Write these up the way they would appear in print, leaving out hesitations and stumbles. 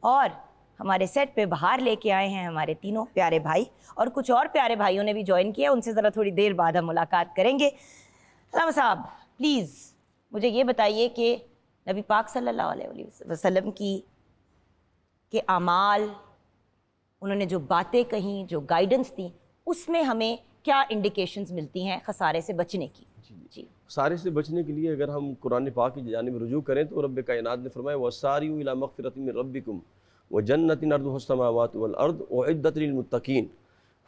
اور ہمارے سیٹ پہ باہر لے کے آئے ہیں ہمارے تینوں پیارے بھائی، اور کچھ اور پیارے بھائیوں نے بھی جوائن کیا، ان سے ذرا تھوڑی دیر بعد ہم ملاقات کریں گے۔ علامہ صاحب پلیز مجھے یہ بتائیے کہ نبی پاک صلی اللہ علیہ وسلم کے اعمال، انہوں نے جو باتیں کہیں، جو گائیڈنس دی، اس میں ہمیں کیا انڈیکیشنز ملتی ہیں خسارے سے بچنے کی؟ جی، خسارے سے بچنے کے لیے اگر ہم قرآن پاک کی جانب رجوع کریں تو رب کائنات نے فرمایا وَسَارِعُوا إِلَىٰ مَغْفِرَةٍ مِّن رَبِّكُمْ وَجَنَّةٍ عَرْضُهَا السَّمَاوَاتُ وَالْأَرْضُ أُعِدَّتْ لِلْمُتَّقِينَ۔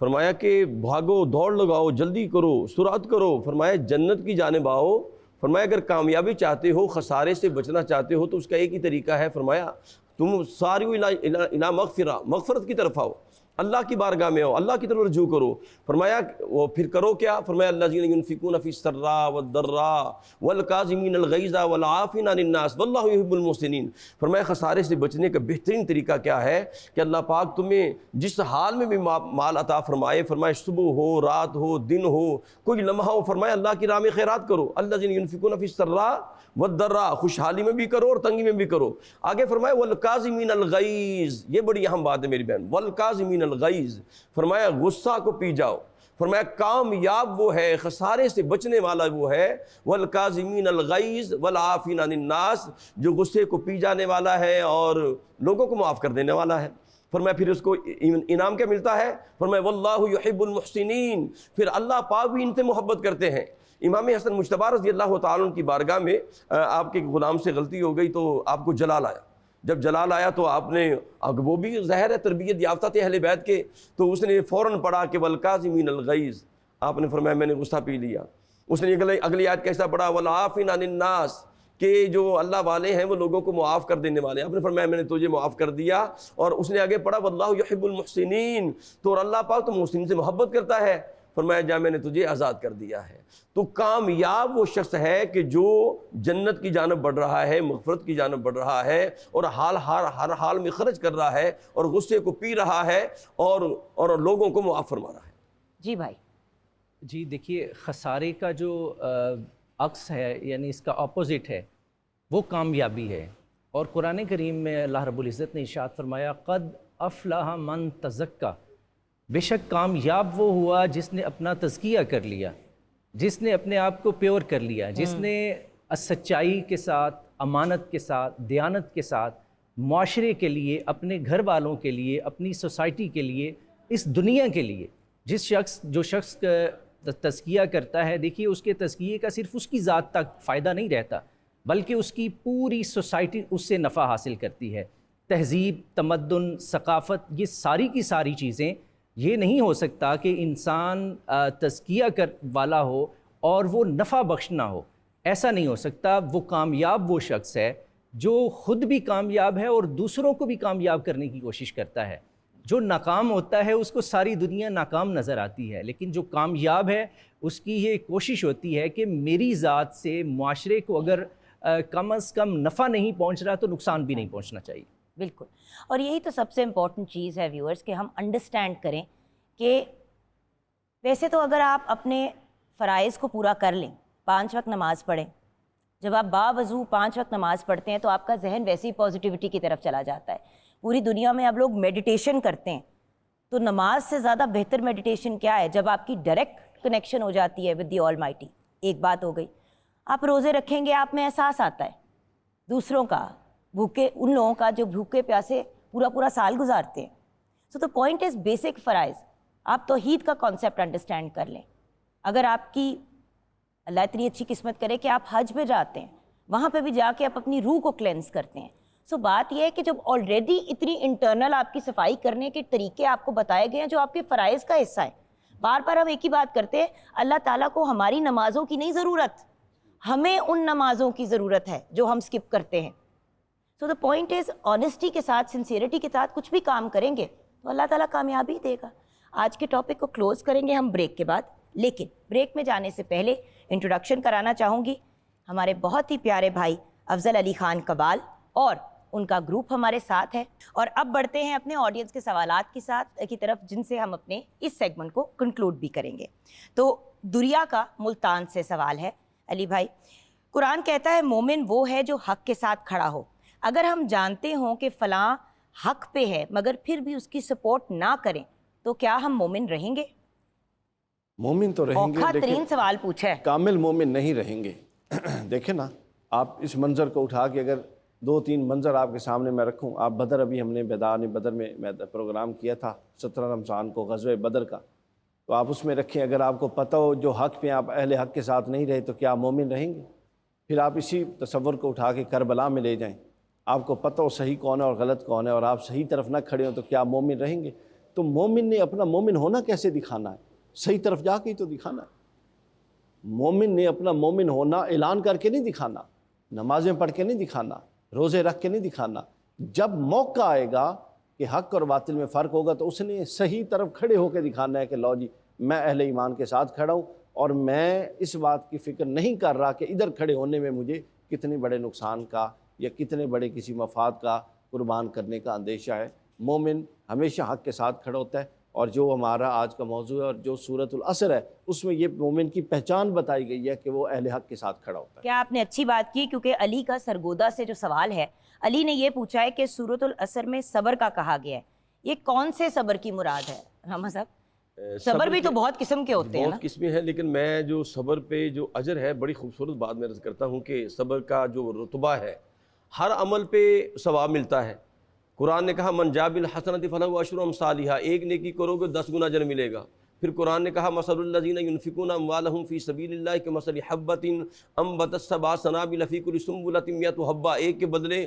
فرمایا کہ بھاگو، دوڑ لگاؤ، جلدی کرو، سرعت کرو، فرمایا جنت کی جانب آؤ۔ فرمایا اگر کامیابی چاہتے ہو، خسارے سے بچنا چاہتے ہو تو اس کا ایک ہی طریقہ ہے، فرمایا تم سارعوا الی مغفرہ، مغفرت کی طرف آؤ، اللہ کی بارگاہ میں آؤ، اللہ کی طرف رجوع کرو۔ فرمایا وہ پھر کرو کیا؟ فرمایا الذین ینفقون فی السراء والضراء والکاظمین الغیظ والعافین عن الناس واللہ یحب المحسنین۔ فرمایا خسارے سے بچنے کا بہترین طریقہ کیا ہے کہ اللہ پاک تمہیں جس حال میں بھی مال عطا فرمائے، فرمایا صبح ہو، رات ہو، دن ہو، کوئی لمحہ ہو، فرمایا اللہ کی راہ میں خیرات کرو۔ الذین ینفقون فی السراء والضراء، خوشحالی میں بھی کرو اور تنگی میں بھی کرو۔ آگے فرمایا والکاظمین الغیظ، یہ بڑی اہم بات ہے میری بہن، والکاظمین الغیظ، فرمایا غصہ کو پی جاؤ۔ فرمایا کامیاب وہ ہے، خسارے سے بچنے والا وہ ہے والکاظمین الغیظ والعافین عن الناس، جو غصے کو پی جانے والا ہے اور لوگوں کو معاف کر دینے والا ہے۔ فرمایا پھر اس کو انعام کیا ملتا ہے؟ فرمایا واللہ یحب المحسنین، پھر اللہ پاک بھی ان سے محبت کرتے ہیں۔ امام حسن مجتبی رضی اللہ تعالیٰ عنہ کی بارگاہ میں آپ کے غلام سے غلطی ہو گئی تو آپ کو جلال آیا۔ جب جلال آیا تو آپ نے، وہ بھی ظاہر ہے تربیت یافتہ تھے اہل بیت کے، تو اس نے فوراً پڑھا کہ والکاظمین الغیظ۔ آپ نے فرمایا میں نے غصہ پی لیا۔ اس نے اگلی آیت کیسا پڑھا؟ والعافین عن الناس، کہ جو اللہ والے ہیں وہ لوگوں کو معاف کر دینے والے ہیں۔ آپ نے فرمایا میں نے تجھے معاف کر دیا، اور اس نے آگے پڑھا واللہ یحب المحسنین، تو اور اللہ پاک تو محسنین سے محبت کرتا ہے۔ فرمایا جا میں نے تجھے آزاد کر دیا ہے۔ تو کامیاب وہ شخص ہے کہ جو جنت کی جانب بڑھ رہا ہے، مغفرت کی جانب بڑھ رہا ہے، اور ہر حال میں خرچ کر رہا ہے، اور غصے کو پی رہا ہے، اور لوگوں کو معاف فرما رہا ہے۔ جی بھائی۔ جی دیکھیے، خسارے کا جو عکس ہے، یعنی اس کا اپوزٹ ہے، وہ کامیابی ہے۔ اور قرآن کریم میں اللہ رب العزت نے ارشاد فرمایا قد افلح من تزکا، بے شک کامیاب وہ ہوا جس نے اپنا تزکیہ کر لیا، جس نے اپنے آپ کو پیور کر لیا، جس نے سچائی کے ساتھ، امانت کے ساتھ، دیانت کے ساتھ معاشرے کے لیے، اپنے گھر والوں کے لیے، اپنی سوسائٹی کے لیے، اس دنیا کے لیے، جو شخص تزکیہ کرتا ہے، دیکھیے اس کے تزکیے کا صرف اس کی ذات تک فائدہ نہیں رہتا، بلکہ اس کی پوری سوسائٹی اس سے نفع حاصل کرتی ہے۔ تہذیب، تمدن، ثقافت، یہ ساری کی ساری چیزیں، یہ نہیں ہو سکتا کہ انسان تزکیہ والا ہو اور وہ نفع بخش نہ ہو، ایسا نہیں ہو سکتا۔ وہ کامیاب وہ شخص ہے جو خود بھی کامیاب ہے اور دوسروں کو بھی کامیاب کرنے کی کوشش کرتا ہے۔ جو ناکام ہوتا ہے اس کو ساری دنیا ناکام نظر آتی ہے، لیکن جو کامیاب ہے اس کی یہ کوشش ہوتی ہے کہ میری ذات سے معاشرے کو اگر کم از کم نفع نہیں پہنچ رہا تو نقصان بھی نہیں پہنچنا چاہیے۔ بالکل، اور یہی تو سب سے امپورٹنٹ چیز ہے ویورز، کہ ہم انڈرسٹینڈ کریں کہ ویسے تو اگر آپ اپنے فرائض کو پورا کر لیں، 5 وقت نماز پڑھیں، جب آپ باوضو 5 وقت نماز پڑھتے ہیں تو آپ کا ذہن ویسی پازیٹیوٹی کی طرف چلا جاتا ہے۔ پوری دنیا میں اب لوگ میڈیٹیشن کرتے ہیں، تو نماز سے زیادہ بہتر میڈیٹیشن کیا ہے؟ جب آپ کی ڈائریکٹ کنیکشن ہو جاتی ہے ود دی آل مائٹی۔ ایک بات ہو گئی، آپ روزے رکھیں گے، آپ میں احساس آتا ہے دوسروں کا، بھوکے ان لوگوں کا جو بھوکے پیاسے پورا سال گزارتے ہیں۔ سو دا پوائنٹ از بیسک فرائض۔ آپ توحید کا کانسیپٹ انڈرسٹینڈ کر لیں۔ اگر آپ کی اللہ اتنی اچھی قسمت کرے کہ آپ حج پہ جاتے ہیں، وہاں پہ بھی جا کے آپ اپنی روح کو کلینز کرتے ہیں۔ سو بات یہ ہے کہ جب آلریڈی اتنی انٹرنل آپ کی صفائی کرنے کے طریقے آپ کو بتائے گئے ہیں جو آپ کے فرائض کا حصہ ہے، بار بار ہم ایک ہی بات کرتے ہیں، اللہ تعالیٰ کو ہماری نمازوں کی نہیں ضرورت، ہمیں ان نمازوں کی ضرورت ہے جو ہم سکپ کرتے ہیں۔ سو دا پوائنٹ از آنیسٹی کے ساتھ، سنسیئرٹی کے ساتھ کچھ بھی کام کریں گے تو اللہ تعالیٰ کامیابی دے گا۔ آج کے ٹاپک کو کلوز کریں گے ہم بریک کے بعد، لیکن بریک میں جانے سے پہلے انٹروڈکشن کرانا چاہوں گی ہمارے بہت ہی پیارے بھائی افضل علی خان کبال، اور ان کا گروپ ہمارے ساتھ ہے۔ اور اب بڑھتے ہیں اپنے آڈینس کے سوالات کی طرف، جن سے ہم اپنے اس سیگمنٹ کو کنکلوڈ بھی کریں گے۔ تو دریا کا ملتان سے سوال ہے علی بھائی، قرآن کہتا ہے مومن وہ ہے جو حق کے ساتھ کھڑا ہو۔ اگر ہم جانتے ہوں کہ فلاں حق پہ ہے مگر پھر بھی اس کی سپورٹ نہ کریں تو کیا ہم مومن رہیں گے؟ مومن تو رہیں گے اوکھا لیکن ترین سوال پوچھا ہے. کامل مومن نہیں رہیں گے. دیکھیں نا، آپ اس منظر کو اٹھا کے اگر 2-3 منظر آپ کے سامنے میں رکھوں، آپ بدر، ابھی ہم نے میدان بدر میں پروگرام کیا تھا 17 رمضان کو غزوہ بدر کا، تو آپ اس میں رکھیں، اگر آپ کو پتہ ہو جو حق پہ آپ اہل حق کے ساتھ نہیں رہے تو کیا مومن رہیں گے؟ پھر آپ اسی تصور کو اٹھا کے کربلا میں لے جائیں، آپ کو پتہ ہو صحیح کون ہے اور غلط کون ہے اور آپ صحیح طرف نہ کھڑے ہوں تو کیا مومن رہیں گے؟ تو مومن نے اپنا مومن ہونا کیسے دکھانا ہے؟ صحیح طرف جا کے ہی تو دکھانا ہے. مومن نے اپنا مومن ہونا اعلان کر کے نہیں دکھانا، نمازیں پڑھ کے نہیں دکھانا، روزے رکھ کے نہیں دکھانا. جب موقع آئے گا کہ حق اور باطل میں فرق ہوگا تو اس نے صحیح طرف کھڑے ہو کے دکھانا ہے کہ لو جی میں اہل ایمان کے ساتھ کھڑا ہوں اور میں اس بات کی فکر نہیں کر رہا کہ ادھر کھڑے ہونے میں مجھے کتنے بڑے نقصان کا یا کتنے بڑے کسی مفاد کا قربان کرنے کا اندیشہ ہے. مومن ہمیشہ حق کے ساتھ کھڑا ہوتا ہے. اور جو ہمارا آج کا موضوع ہے اور جو سورۃ العصر ہے اس میں یہ مومن کی پہچان بتائی گئی ہے کہ وہ اہل حق کے ساتھ کھڑا ہوتا ہے. کیا آپ نے اچھی بات کی، کیونکہ علی کا سرگودا سے جو سوال ہے، علی نے یہ پوچھا ہے کہ سورۃ العصر میں صبر کا کہا گیا ہے، یہ کون سے صبر کی مراد ہے؟ رحمہ صاحب، صبر بھی تو بہت قسم کے ہوتے ہیں نا. بہت قسمیں ہیں، لیکن میں جو صبر پہ جو اجر ہے بڑی خوبصورت بات میں عرض کرتا ہوں کہ صبر کا جو رتبہ ہے ہر عمل پہ ثواب ملتا ہے. قرآن نے کہا من جاء بالحسنۃ فلہ عشر امثالھا، ایک نیکی کرو گے 10 گنا اجر ملے گا. پھر قرآن نے کہا مثل الذین ينفقون اموالهم فی سبیل اللہ کمثل حبۃ انبتت سبع سنابل فی کل سنبلۃ مئۃ حبہ، ایک کے بدلے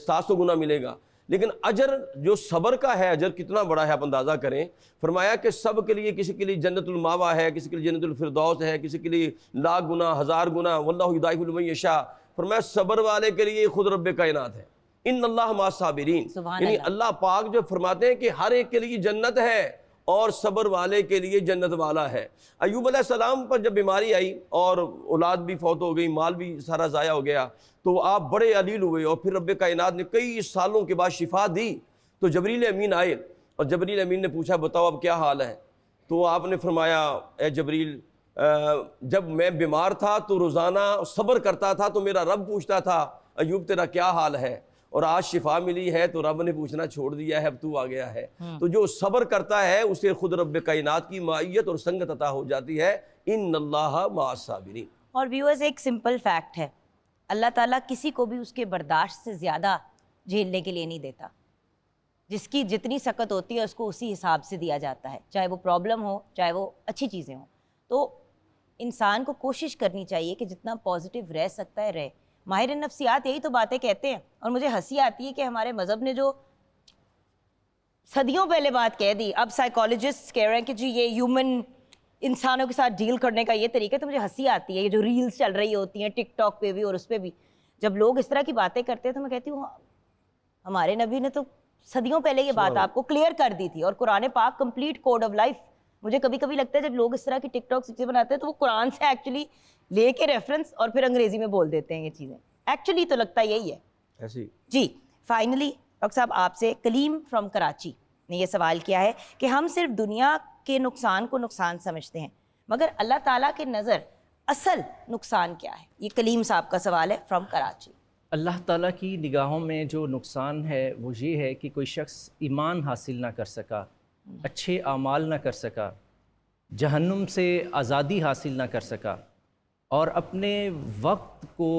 700 گنا ملے گا. لیکن اجر جو صبر کا ہے اجر کتنا بڑا ہے آپ اندازہ کریں. فرمایا کہ سب کے لیے، کسی کے لیے جنت الماوا ہے، کسی کے لیے جنت الفردوس ہے، کسی کے لیے 1,00,000 گنا 1,000 گنا، واللہ یضاعف لمن یشاء. فرمایا صبر والے کے لیے خود رب کائنات ہے، ان اللہ مع الصابرین. یعنی اللہ پاک جو فرماتے ہیں کہ ہر ایک کے لیے جنت ہے اور صبر والے کے لیے جنت والا ہے. ایوب علیہ السلام پر جب بیماری آئی اور اولاد بھی فوت ہو گئی، مال بھی سارا ضائع ہو گیا، تو آپ بڑے علیل ہوئے اور پھر رب کائنات نے کئی سالوں کے بعد شفا دی. تو جبریل امین آئے اور جبریل امین نے پوچھا بتاؤ اب کیا حال ہے؟ تو آپ نے فرمایا اے جبریل، جب میں بیمار تھا تو روزانہ صبر کرتا تھا تو میرا رب پوچھتا تھا ایوب تیرا کیا حال ہے، اور آج شفا ملی ہے تو رب نے پوچھنا چھوڑ دیا ہے، اب تو آ گیا ہے. تو جو صبر کرتا ہے اسے خود رب کائنات کی معیت اور سنگت عطا ہو جاتی ہے، ان اللہ مع الصابرین. اور ویورز، ایک سمپل فیکٹ ہے، اللہ تعالیٰ کسی کو بھی اس کے برداشت سے زیادہ جھیلنے کے لیے نہیں دیتا. جس کی جتنی سخت ہوتی ہے اس کو اسی حساب سے دیا جاتا ہے، چاہے وہ پرابلم ہو چاہے وہ اچھی چیزیں ہوں. تو انسان کو کوشش کرنی چاہیے کہ جتنا پازیٹیو رہ سکتا ہے رہے. ماہر نفسیات یہی تو باتیں کہتے ہیں، اور مجھے ہنسی آتی ہے کہ ہمارے مذہب نے جو صدیوں پہلے بات کہہ دی، اب سائیکالوجسٹ کہہ رہے ہیں کہ جی یہ ہیومن انسانوں کے ساتھ ڈیل کرنے کا یہ طریقہ. تو مجھے ہنسی آتی ہے، یہ جو ریلز چل رہی ہوتی ہیں ٹک ٹاک پہ بھی اور اس پہ بھی، جب لوگ اس طرح کی باتیں کرتے ہیں تو میں کہتی ہوں ہمارے نبی نے تو صدیوں پہلے یہ بات آپ کو کلیئر کر دی تھی، اور قرآن پاک کمپلیٹ کوڈ آف لائف. مجھے کبھی کبھی لگتا ہے جب لوگ اس طرح کی ٹک ٹاک چیزیں بناتے ہیں تو وہ قرآن سے ایکچولی لے کے ریفرنس اور پھر انگریزی میں بول دیتے ہیں یہ چیزیں. ایکچولی تو لگتا یہی ہے ایسی. جی. فائنلی ڈاکٹر صاحب، آپ سے کلیم فرام کراچی نے یہ سوال کیا ہے کہ ہم صرف دنیا کے نقصان کو نقصان سمجھتے ہیں مگر اللہ تعالیٰ کے نظر اصل نقصان کیا ہے؟ یہ کلیم صاحب کا سوال ہے فرام کراچی. اللہ تعالیٰ کی نگاہوں میں جو نقصان ہے وہ یہ ہے کہ کوئی شخص ایمان حاصل نہ کر سکا، اچھے اعمال نہ کر سکا، جہنم سے آزادی حاصل نہ کر سکا، اور اپنے وقت کو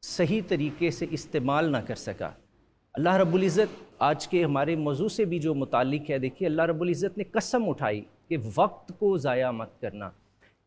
صحیح طریقے سے استعمال نہ کر سکا. اللہ رب العزت آج کے ہمارے موضوع سے بھی جو متعلق ہے، دیکھیے اللہ رب العزت نے قسم اٹھائی کہ وقت کو ضائع مت کرنا،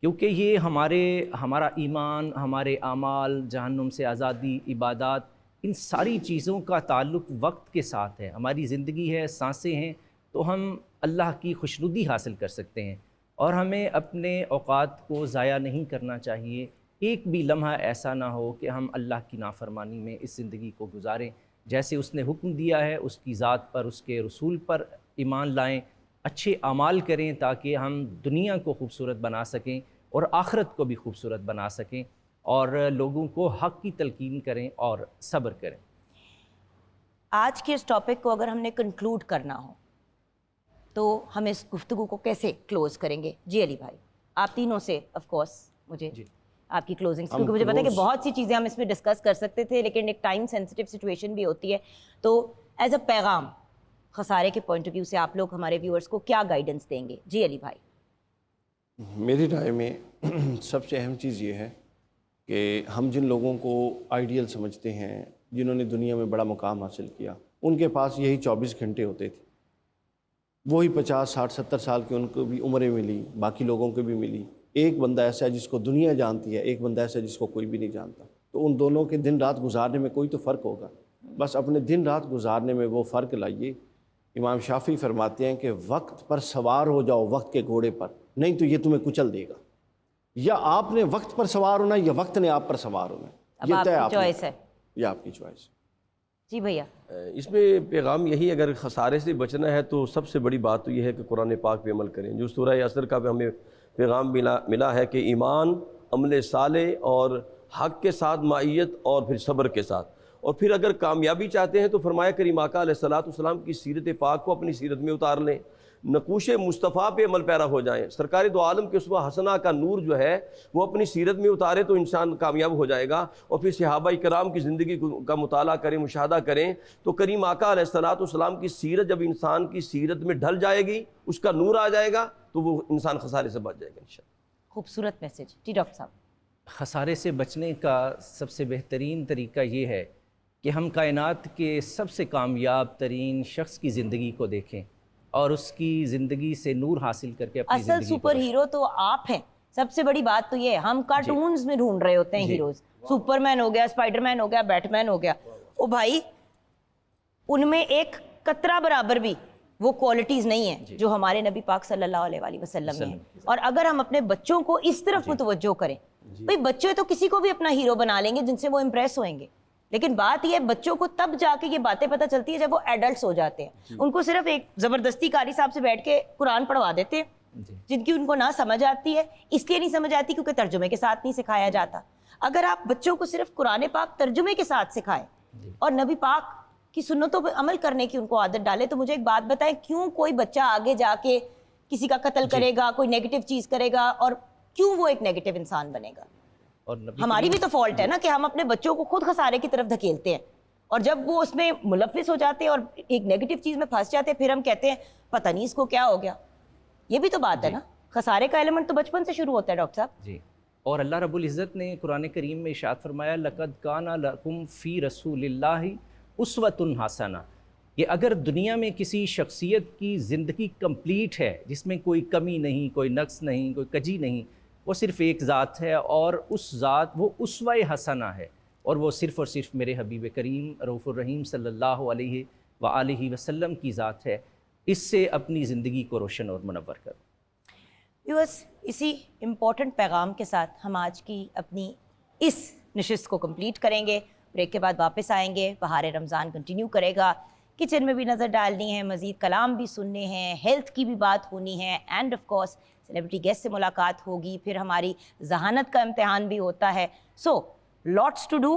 کیونکہ یہ ہمارا ایمان، ہمارے اعمال، جہنم سے آزادی، عبادات، ان ساری چیزوں کا تعلق وقت کے ساتھ ہے. ہماری زندگی ہے، سانسیں ہیں، تو ہم اللہ کی خوشنودی حاصل کر سکتے ہیں، اور ہمیں اپنے اوقات کو ضائع نہیں کرنا چاہیے. ایک بھی لمحہ ایسا نہ ہو کہ ہم اللہ کی نافرمانی میں اس زندگی کو گزاریں. جیسے اس نے حکم دیا ہے اس کی ذات پر، اس کے رسول پر ایمان لائیں، اچھے اعمال کریں تاکہ ہم دنیا کو خوبصورت بنا سکیں اور آخرت کو بھی خوبصورت بنا سکیں، اور لوگوں کو حق کی تلقین کریں اور صبر کریں. آج کے اس ٹاپک کو اگر ہم نے کنکلوڈ کرنا ہو تو ہم اس گفتگو کو کیسے کلوز کریں گے؟ جی علی بھائی، آپ تینوں سے آف کورس مجھے آپ کی کلوزنگس، کیونکہ مجھے پتا ہے کہ بہت سی چیزیں ہم اس میں ڈسکس کر سکتے تھے لیکن ایک ٹائم سینسٹیو سچویشن بھی ہوتی ہے. تو ایز اے پیغام خسارے کے پوائنٹ آف ویو سے آپ لوگ ہمارے ویورز کو کیا گائیڈنس دیں گے؟ جی علی بھائی. میری رائے میں سب سے اہم چیز یہ ہے کہ ہم جن لوگوں کو آئیڈیل سمجھتے ہیں، جنہوں نے دنیا میں بڑا مقام حاصل کیا، ان کے پاس یہی 24 گھنٹے ہوتے تھے. وہی 50 60 70 سال کی ان کو بھی عمریں ملی، باقی لوگوں کو بھی ملی. ایک بندہ ایسا ہے جس کو دنیا جانتی ہے، ایک بندہ ایسا ہے جس کو کوئی بھی نہیں جانتا. تو ان دونوں کے دن رات گزارنے میں کوئی تو فرق ہوگا. بس اپنے دن رات گزارنے میں وہ فرق لائیے. امام شافعی فرماتے ہیں کہ وقت پر سوار ہو جاؤ، وقت کے گھوڑے پر، نہیں تو یہ تمہیں کچل دے گا. یا آپ نے وقت پر سوار ہونا ہے یا وقت نے آپ پر سوار ہونا ہے. اب یہ آپ طے کی چوائس ہے. یہ آپ کی چوائس. جی بھیا. اس میں پیغام یہی، اگر خسارے سے بچنا ہے تو سب سے بڑی بات تو یہ ہے کہ قرآن پاک پہ عمل کریں. جو سورہ عصر کا بھی ہمیں پیغام ملا ہے کہ ایمان، عمل صالح اور حق کے ساتھ معیت اور پھر صبر کے ساتھ. اور پھر اگر کامیابی چاہتے ہیں تو فرمایا کریم آقا علیہ السلام کی سیرت پاک کو اپنی سیرت میں اتار لیں، نقوش مصطفیٰ پہ عمل پیرا ہو جائیں. سرکار دو عالم کے اسوہ حسنہ کا نور جو ہے وہ اپنی سیرت میں اتارے تو انسان کامیاب ہو جائے گا. اور پھر صحابہ کرام کی زندگی کا مطالعہ کریں، مشاہدہ کریں تو کریم آقا علیہ السلام کی سیرت جب انسان کی سیرت میں ڈھل جائے گی، اس کا نور آ جائے گا تو وہ انسان خسارے سے بچ جائے گا انشاءاللہ. خوبصورت میسج. جی ڈاکٹر صاحب. خسارے سے بچنے کا سب سے بہترین طریقہ یہ ہے کہ ہم کائنات کے سب سے کامیاب ترین شخص کی زندگی کو دیکھیں اور اس کی زندگی سے نور حاصل کر کے اپنی اصل زندگی سپر ہیرو تو آپ ہیں. سب سے بڑی بات تو یہ ہے، ہم کارٹونز میں ڈھونڈ رہے ہوتے ہیں ہیروز. سپر مین ہو گیا، اسپائڈر مین ہو گیا، بیٹ مین ہو گیا. او بھائی، ان میں ایک قطرہ برابر بھی وہ کوالٹیز نہیں ہیں جو ہمارے نبی پاک صلی اللہ علیہ وآلہ وسلم میں ہیں. اور اگر ہم اپنے بچوں کو اس طرف متوجہ کریں، بھئی بچے تو کسی کو بھی اپنا ہیرو بنا لیں گے جن سے وہ امپریس ہوئیں گے، لیکن بات یہ ہے بچوں کو تب جا کے یہ باتیں پتہ چلتی ہے جب وہ ایڈلٹس ہو جاتے ہیں. ان کو صرف ایک زبردستی قاری صاحب سے بیٹھ کے قرآن پڑھوا دیتے ہیں جن کی ان کو نہ سمجھ آتی ہے. اس لیے نہیں سمجھ آتی کیونکہ ترجمے کے ساتھ نہیں سکھایا جاتا. اگر آپ بچوں کو صرف قرآن پاک ترجمے کے ساتھ سکھائیں اور نبی پاک کی سنتوں پہ عمل کرنے کی ان کو عادت ڈالے، تو مجھے ایک بات بتائیں، کیوں کوئی بچہ آگے جا کے کسی کا قتل کرے گا، کوئی نیگیٹو چیز کرے گا، اور کیوں وہ ایک نیگیٹو انسان بنے گا؟ اور ہماری بھی تو فالٹ ہے نا کہ ہم اپنے بچوں کو خود خسارے کی طرف دھکیلتے ہیں، اور جب وہ اس میں ملوث ہو جاتے ہیں اور ایک نیگیٹو چیز میں پھنس جاتے ہیں پھر ہم کہتے ہیں پتہ نہیں اس کو کیا ہو گیا. یہ بھی تو بات ہے نا، خسارے کا ایلیمنٹ تو بچپن سے شروع ہوتا ہے ڈاکٹر صاحب. جی. اور اللہ رب العزت نے قرآن کریم میں ارشاد فرمایا لَقَدْ كَانَ لَكُمْ فِي رَسُولِ اللَّهِ أُسْوَةٌ حَسَنَةٌ، کہ اگر دنیا میں کسی شخصیت کی زندگی کمپلیٹ ہے جس میں کوئی کمی نہیں، کوئی نقص نہیں، کوئی کجی نہیں، وہ صرف ایک ذات ہے، اور اس ذات وہ اسوہ حسنہ ہے، اور وہ صرف اور صرف میرے حبیب کریم رؤوف الرحیم صلی اللہ علیہ وآلہ وسلم کی ذات ہے. اس سے اپنی زندگی کو روشن اور منور کرو. ویورز، اسی امپورٹنٹ پیغام کے ساتھ ہم آج کی اپنی اس نشست کو کمپلیٹ کریں گے. بریک کے بعد واپس آئیں گے. بہار رمضان کنٹینیو کرے گا. کچن میں بھی نظر ڈالنی ہے، مزید کلام بھی سننے ہیں، ہیلتھ کی بھی بات ہونی ہے، and of course celebrity guest سے ملاقات ہوگی. پھر ہماری ذہانت کا امتحان بھی ہوتا ہے. So lots to do.